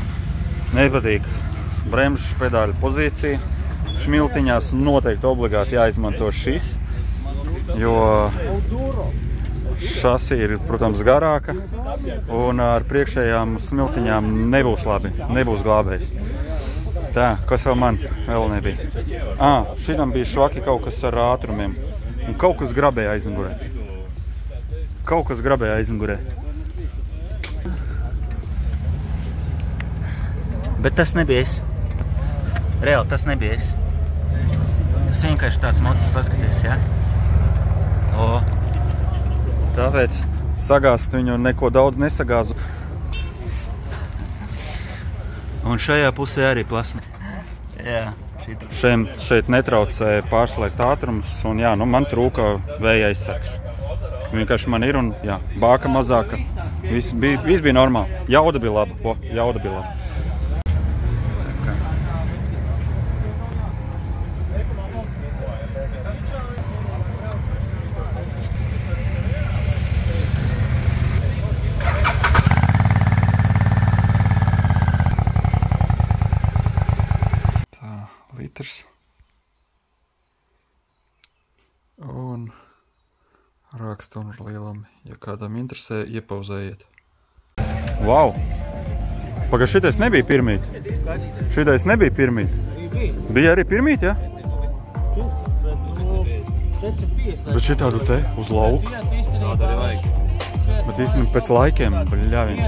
nepatīk bremžu pedāļu pozīcija. Smiltiņās noteikti obligāti jāizmanto šis, jo šasi ir, protams, garāka un ar priekšējām smiltiņām nebūs labi, nebūs glābējs. Tā, kas vēl nebija? Šitam bija švaki kaut kas ar ātrumiem un kaut kas grabēja aizmugurē. Bet tas nebija es. Reāli, tas nebija es. Tas vienkārši tāds mocis paskaties, jā? Tāpēc sagāzt viņu neko daudz nesagāzu. Un šajā pusē arī plasma. Jā. Šeit netraucē pārslēgt ātrumus un jā, nu man trūka vēja aizsargs. Vienkārši man ir un jā, bāka mazāka. Viss bija normāli. Jauda bija laba. Tā, litrs. Un rakstu un lielam, ja kādam interesē, iepauzējiet. Vau! Paga, šitais nebija pirmīt. Bija arī pirmīt, ja? Bet šitādu te uz lauku. Bet īstenībā pēc laikiem, bļāviens.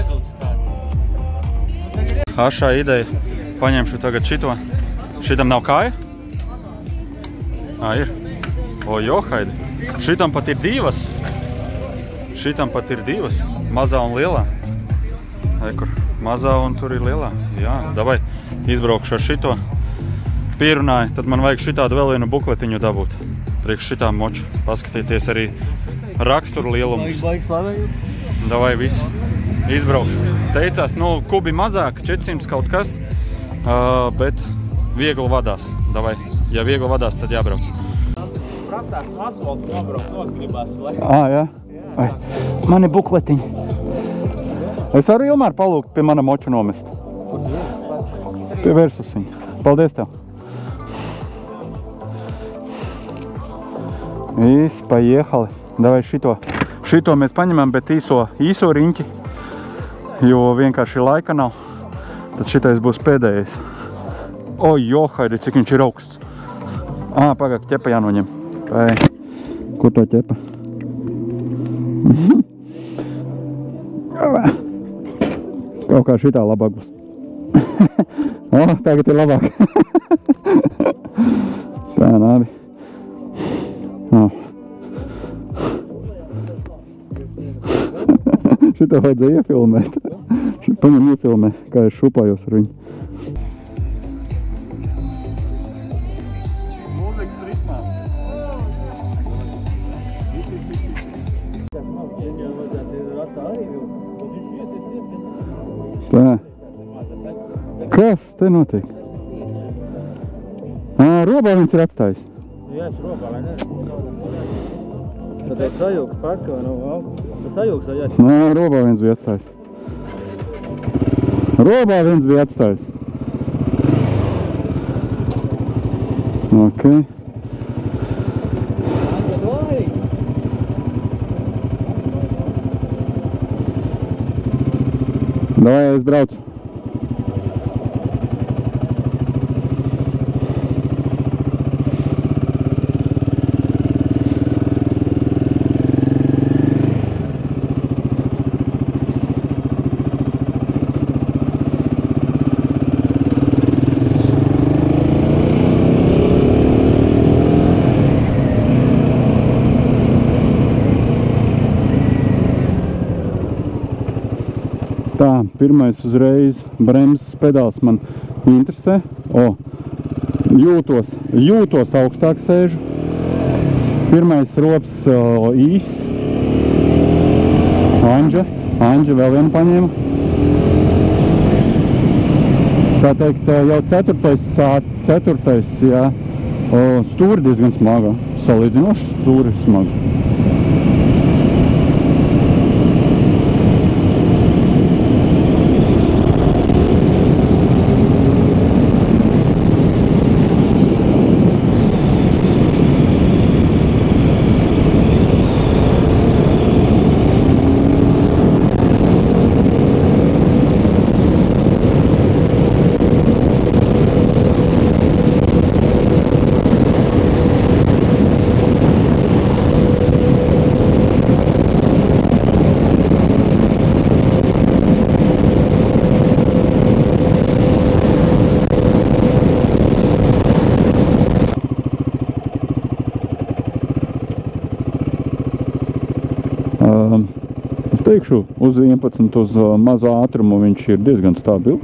Hašā ideja. Paņemšu tagad šito. Šitam nav kāja? Ir. Jo, Haidi. Šitam pat ir divas. Mazā un lielā. Kur mazā un tur ir lielā. Jā, davai. Izbraukšu ar šito. Pierunāju. Tad man vajag šitādu vēl vienu bukletiņu dabūt. Priekš šitām moču. Paskatieties arī raksturu lielumus. Davai viss. Izbraukšu. Teicās, kubi mazāk, 400 kaut kas. Bet viegli vadās. Davai. Ja viegli vadās, tad jābrauc. Jā. Man ir bukletiņi. Es varu Ilmāru palūgt pie mana moču nomest. Pie Versusiņa. Paldies tev. Viss, paiehali. Davai šito mēs paņemam, bet īso riņķi, jo vienkārši laika nav. Tad šitais būs pēdējais. Jo, Haidi, cik viņš ir augsts. Pagāk, ķepa jānoņem. Kur to ķepa? Kaut kā šitā labāk būs. Tagad ir labāk. Tā, nāvi. Šitā vajadzēja iefilmēt. Paņem iefilmē, kā es šupājos ar viņu. Tā. Kas te notiek? Robā viņš ir atstājis. Jā, es robā, lai ne. Tad ir sajūgs paka, tu sajūgs vai jā? Nē, robā viens bija atstājis. Robā viens bija atstājis. Ok. Davai, es braucu. Tā, pirmais uzreiz bremzes pedāls man interesē. Jūtos augstāk sēžu. Pirmais rops īss. Anģa vēl vienu paņēma. Tā teikt, jau ceturtais, jā. Stūri diezgan smaga. Salīdzinoši stūri smaga. Teikšu, uz 11 uz mazo ātrumu viņš ir diezgan stabili.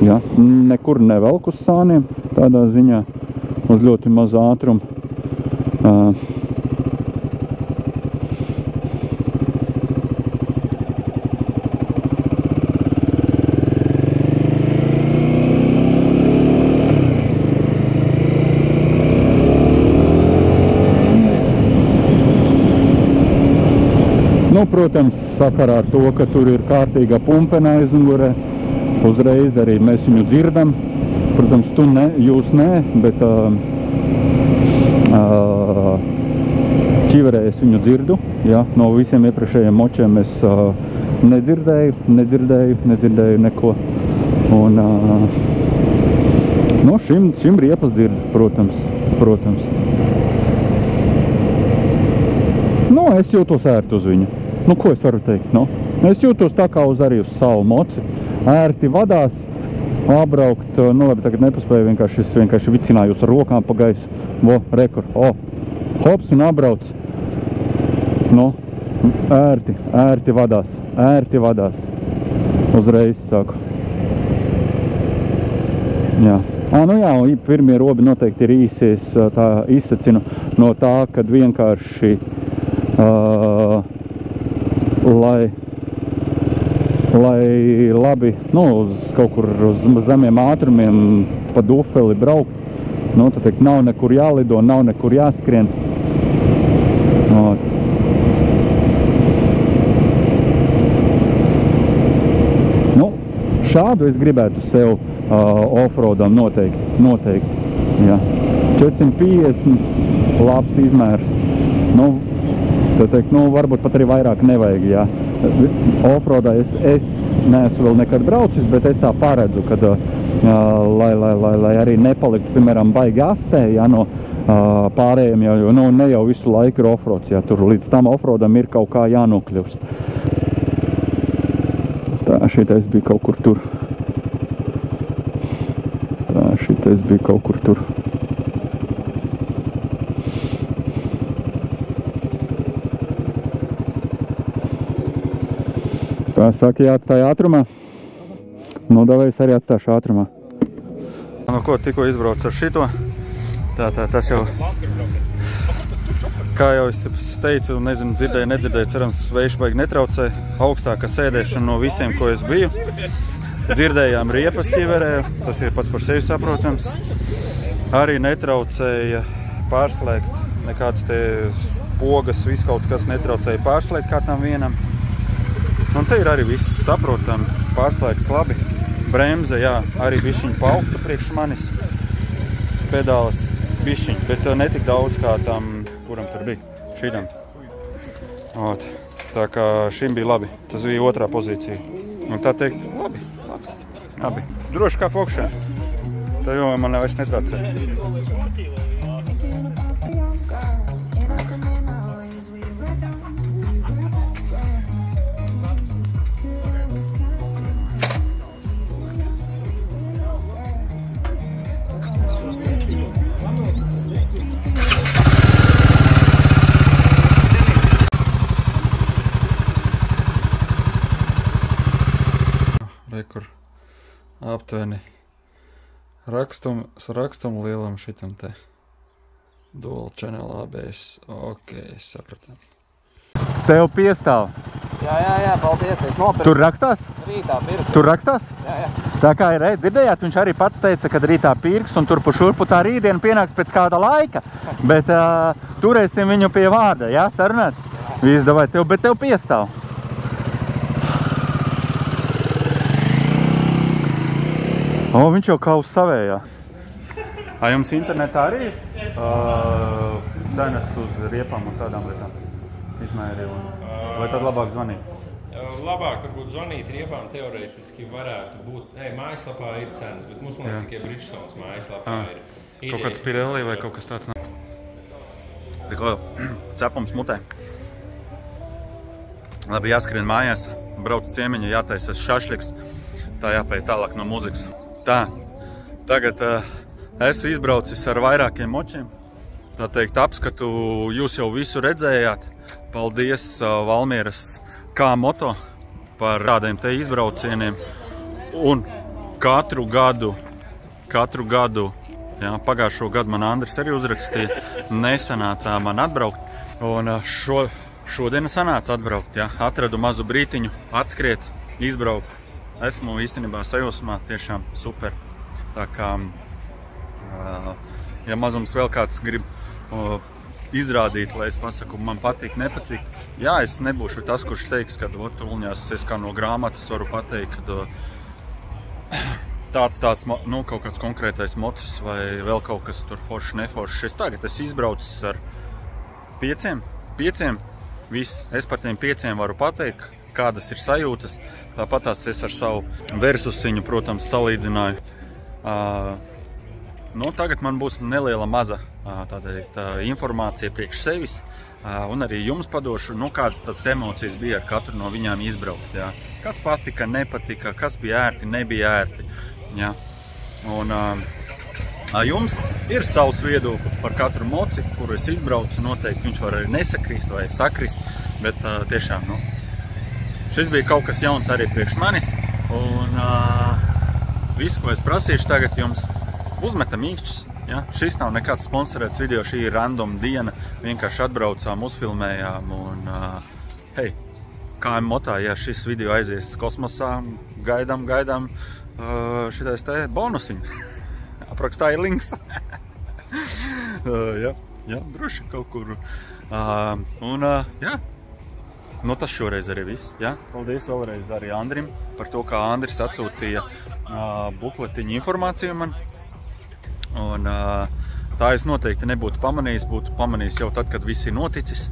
Ja? Nekur nevelk uz sāniem, tādā ziņā uz ļoti mazu ātrumu. Protams, sakarā ar to, ka tur ir kārtīga pumpena aizmugurē, uzreiz arī mēs viņu dzirdam. Protams, jūs nē, bet ķiverē es viņu dzirdu. Ja? No visiem iepriekšējiem močiem es nedzirdēju neko. Un no šim riepas dzird, protams. Es jūtos ērti uz viņu. Ko es varu teikt? Es jūtos tā kā arī uz savu moci. Ērti vadās, apbraukt, labi, tagad nepaspēju, vienkārši vicinājos ar rokām pa gaisu. Rekur, hops un apbrauc. Ērti vadās. Uzreiz saku. Jā. Pirmie robi noteikti ir īsi, es tā izsacinu no tā, kad vienkārši lai labi, uz kaut kur uz zemiem ātrumiem pa dufeli braukt, tad teikt, nav nekur jālido, nav nekur jāskrien. Šādu es gribētu sev offroadam noteikti. Jā. 450 labs izmērs. Varbūt pat arī vairāk nevajag, jā. Offroadā es neesmu vēl nekad braucis, bet es tā paredzu, kad, lai arī nepaliktu, piemēram, baigi astē, jā, no pārējiem, jo ne jau visu laiku ir offroads, jā, tur līdz tam offroadam ir kaut kā jānokļūst. Tā, šitais bija kaut kur tur. Tā saka, jāatstāja ātrumā. Davai es arī atstāšu ātrumā. Ko tikko izbraucu ar šito. Tas jau, kā jau es teicu, nezinu, dzirdēju, nedzirdēju, cerams, vējš baigi netraucē. Augstākā sēdēšana no visiem, ko es biju. Dzirdējām riepas ķiverē, tas ir pats par sevi saprotams. Arī netraucēja pārslēgt nekādas te pogas, viss kaut kas netraucēja pārslēgt kā tam vienam. Un te ir arī viss saprotam, pārslēgs labi. Bremze, jā, arī bišķiņ paugsta priekš manis. Pedāles bišķiņ, bet netik daudz kā tam, kuram tur bija, šīdam. Tā kā šim bija labi, tas bija otrā pozīcija. Un tā teikt, labi. Droši kā pokšā. Tā jau man vairs netrācē. Rekur aptuveni rakstumu lielam šitam te dual channel ABS. Ok, sapratam. Tev piestāv? Jā, paldies, es nopirku. Tur rakstās? Rītā pirku. Tur rakstās? Jā. Tā kā ir, dzirdējāt, viņš arī pats teica, ka rītā pirks un tur šurpu tā rītdiena pienāks pēc kāda laika, bet turēsim viņu pie vārda, jā, sarunāts? Viss, davai, bet tev piestāv. Viņš jau kā uz savējā. Jums internetā arī cenas uz riepām un tādām lietām izmēri? Vai tad labāk zvanīt? Labāk varbūt zvanīt riepām teorētiski varētu būt. Mājaslapā ir cenas, bet mums liekas, tikai Bridgestones mājaslapā ir. Kaut kāds Pirelli vai kaut kas tāds? Tikko cepums mutē. Labi, jāskrien mājās, brauc ciemiņa, jātaisas šašliks. Tā jāpēj tālāk no muzikas. Tā, tagad esmu izbraucis ar vairākiem močiem. Tā teikt, apskatu, jūs jau visu redzējāt. Paldies Valmieras K-Moto par tādiem te izbraucieniem. Un katru gadu, jā, pagājušo gadu man Andris arī uzrakstīja, nesanācā man atbraukt. Un šodien sanāca atbraukt, jā. Atradu mazu brītiņu, atskriet, izbraukt. Esmu īstenībā sajūsmā, tiešām super. Tā kā, ja mazums vēl kāds grib izrādīt, lai es pasaku, man patīk, nepatīk. Jā, es nebūšu tas, kurš teiks, ka Ulņās es kā no grāmatas varu pateikt, ka tāds, nu, kaut kāds konkrētais mocis vai vēl kaut kas tur foršs, neforšs. Tagad es izbraucis ar 5, viss. Es par tiem 5 varu pateikt, kādas ir sajūtas. Tāpatās es ar savu versusiņu, protams, salīdzināju. Tagad man būs neliela maza informācija priekš sevis. Un arī jums padošu, kādas tas emocijas bija ar katru no viņām izbraukt. Jā. Kas patika, nepatika, kas bija ērti, nebija ērti. Jā. Un jums ir savs viedoklis par katru moci, kuru es izbraucu. Noteikti viņš var arī nesakrist vai sakrist, bet tiešām, šis bija kaut kas jauns arī priekš manis, un visu, ko es prasīšu tagad jums, uzmetam īkšķus. Ja? Šis nav nekāds sponsorēts video, šī ir random diena, vienkārši atbraucām, uzfilmējām, un hei, KM-Motā, ja šis video aizies kosmosā, gaidām šitais te bonusiņu. Aprakstā ir links. Jā, droši kaut kur. Jā. Tas šoreiz arī viss. Ja? Paldies vēlreiz arī Andrim par to, kā Andris atsūtīja bukletiņu informāciju man. Un tā es noteikti nebūtu pamanījis, būtu pamanījis jau tad, kad viss ir noticis.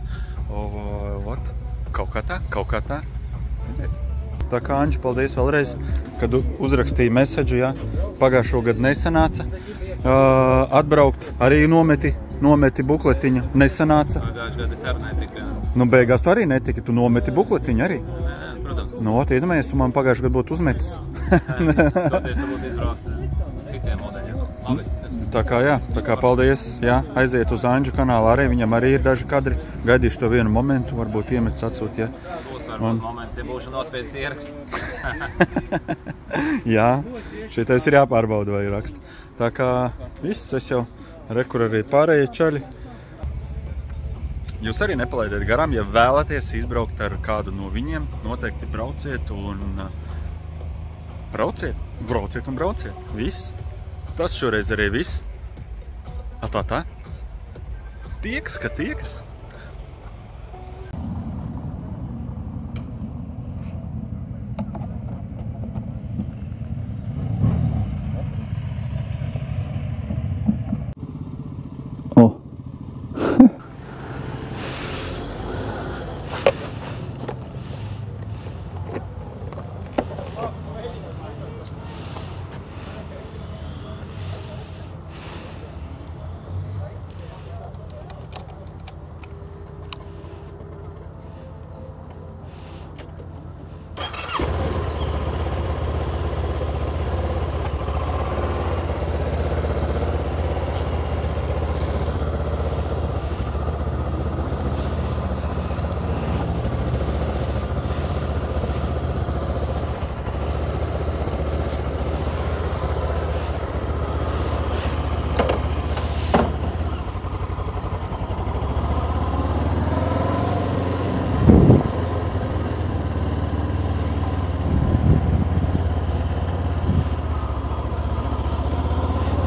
Kaut kā tā. Redziet. Tā kā Anģi, paldies vēlreiz, kad uzrakstīja meseģu, ja? Pagājušo gadu nesanāca. Atbraukt arī nometi bukletiņu, nesanāca. Pagājušajā gadā es arī netika. Beigās tu arī netika, tu nometi bukletiņu arī? Nē, protams. Iedomājies, tu man pagājušajā gadā būtu uzmetis. Toties tu būtu izbraucis citiem modeļiem. Labi. Tā kā paldies, jā, aiziet uz Anģu kanālu arī, viņam arī ir daži kadri. Gaidīšu to vienu momentu, varbūt iemets atsūt, ja. Būs varbūt moments, ja būšu nospēdis ierakstu. Jā, šitais ir jāpārbauda vai raksta. Tā kā viss, es jau rekur arī pārējie čaļi. Jūs arī nepalaidiet garām, ja vēlaties izbraukt ar kādu no viņiem, noteikti brauciet un brauciet. Viss. Tas šoreiz arī viss. Tā. Tiekas.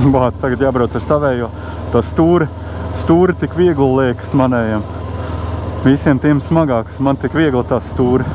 Bāc, tagad jābrauc ar savējo. Tā stūri tik viegli liekas manējiem. Visiem tiem smagākas, man tik viegli tā stūri.